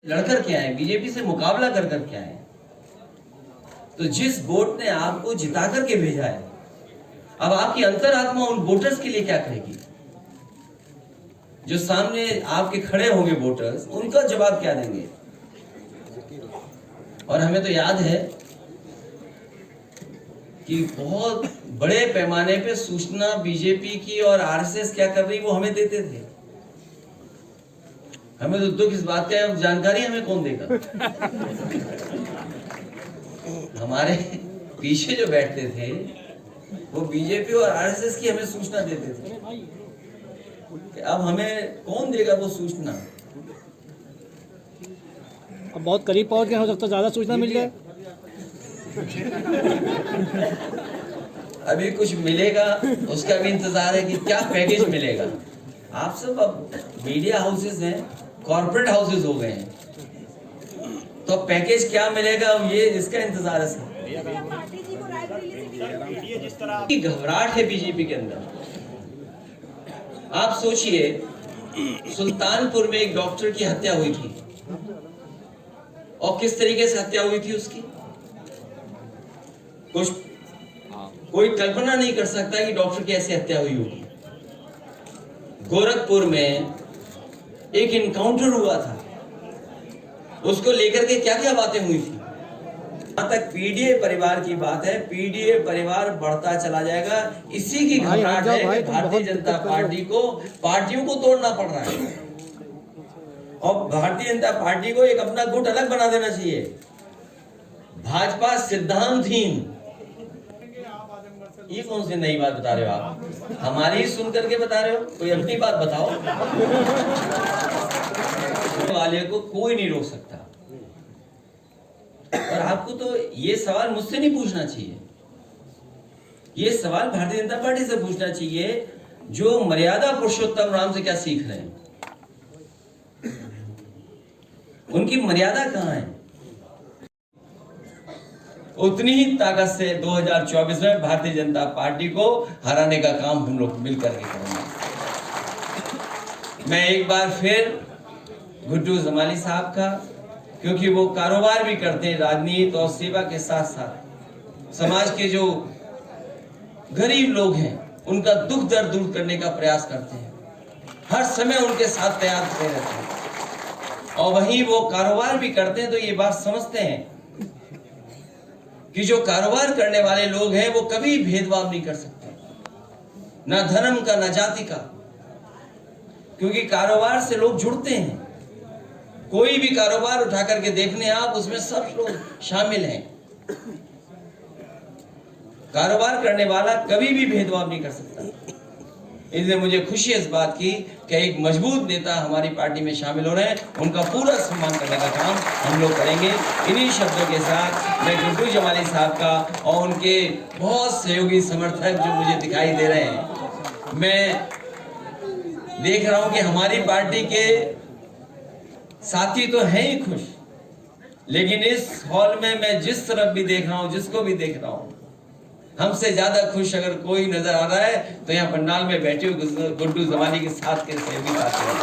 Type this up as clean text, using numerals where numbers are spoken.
लड़कर क्या है, बीजेपी से मुकाबला कर कर क्या है। तो जिस वोट ने आपको जिता करके भेजा है, अब आपकी अंतरात्मा उन वोटर्स के लिए क्या कहेगी? जो सामने आपके खड़े होंगे वोटर्स, उनका जवाब क्या देंगे? और हमें तो याद है कि बहुत बड़े पैमाने पे सूचना बीजेपी की और आरएसएस क्या कर रही वो हमें देते थे। हमें तो दुख इस बात का है, जानकारी हमें कौन देगा? हमारे पीछे जो बैठते थे वो बीजेपी और आरएसएस की हमें सूचना देते थे। अब हमें कौन देगा वो सूचना? अब बहुत करीब पहुंच गए, हो सकता है ज्यादा सूचना मिल जाए। अभी कुछ मिलेगा, उसका भी इंतजार है कि क्या पैकेज मिलेगा। आप सब अब मीडिया हाउसेस हैं, कॉर्पोरेट हाउसेस हो गए हैं, तो पैकेज क्या मिलेगा ये इसका इंतजार है सर। घबराहट है बीजेपी के अंदर। आप सोचिए, सुल्तानपुर में एक डॉक्टर की हत्या हुई थी और किस तरीके से हत्या हुई थी उसकी, कोई कल्पना नहीं कर सकता कि डॉक्टर की ऐसी हत्या हुई होगी। गोरखपुर में एक इनकाउंटर हुआ था, उसको लेकर के क्या क्या बातें हुई थी। जहां तक पीडीए परिवार की बात है, पीडीए परिवार बढ़ता चला जाएगा। इसी की घबराहट है कि भारतीय जनता पार्टी को पार्टियों को तोड़ना पड़ रहा है और भारतीय जनता पार्टी को एक अपना गुट अलग बना देना चाहिए। भाजपा सिद्धांतहीन, ये कौन सी नई बात बता रहे हो आप? हमारी सुन करके बता रहे हो, कोई अपनी बात बताओ। वाले को कोई नहीं रोक सकता। और आपको तो ये सवाल मुझसे नहीं पूछना चाहिए, ये सवाल भारतीय जनता पार्टी से पूछना चाहिए, जो मर्यादा पुरुषोत्तम राम से क्या सीख रहे हैं। उनकी मर्यादा कहां है? उतनी ही ताकत से 2024 में भारतीय जनता पार्टी को हराने का काम हम लोग मिलकर के करेंगे। मैं एक बार फिर गुड्डू जमाली साहब का, क्योंकि वो कारोबार भी करते हैं राजनीति और सेवा के साथ साथ, समाज के जो गरीब लोग हैं उनका दुख दर्द दूर करने का प्रयास करते हैं, हर समय उनके साथ तैयार खड़े रहते हैं। और वहीं वो कारोबार भी करते हैं, तो ये बात समझते हैं कि जो कारोबार करने वाले लोग हैं वो कभी भेदभाव नहीं कर सकते, ना धर्म का ना जाति का, क्योंकि कारोबार से लोग जुड़ते हैं। कोई भी कारोबार उठा करके देखने आप, उसमें सब लोग शामिल हैं। कारोबार करने वाला कभी भी भेदभाव नहीं कर सकता। इसलिए मुझे खुशी है इस बात की कि एक मजबूत नेता हमारी पार्टी में शामिल हो रहे हैं, उनका पूरा सम्मान करने का काम हम लोग करेंगे। इन्हीं शब्दों के साथ मैं गुड्डू जमाली साहब का और उनके बहुत सहयोगी समर्थक जो मुझे दिखाई दे रहे हैं, मैं देख रहा हूं कि हमारी पार्टी के साथी तो हैं ही खुश, लेकिन इस हॉल में मैं जिस तरफ भी देख रहा हूं, जिसको भी देख रहा हूं, हमसे ज्यादा खुश अगर कोई नजर आ रहा है तो यहाँ पंडाल में बैठे हुए गुड्डू जमाली के साथ के सहयोगी साथी हैं।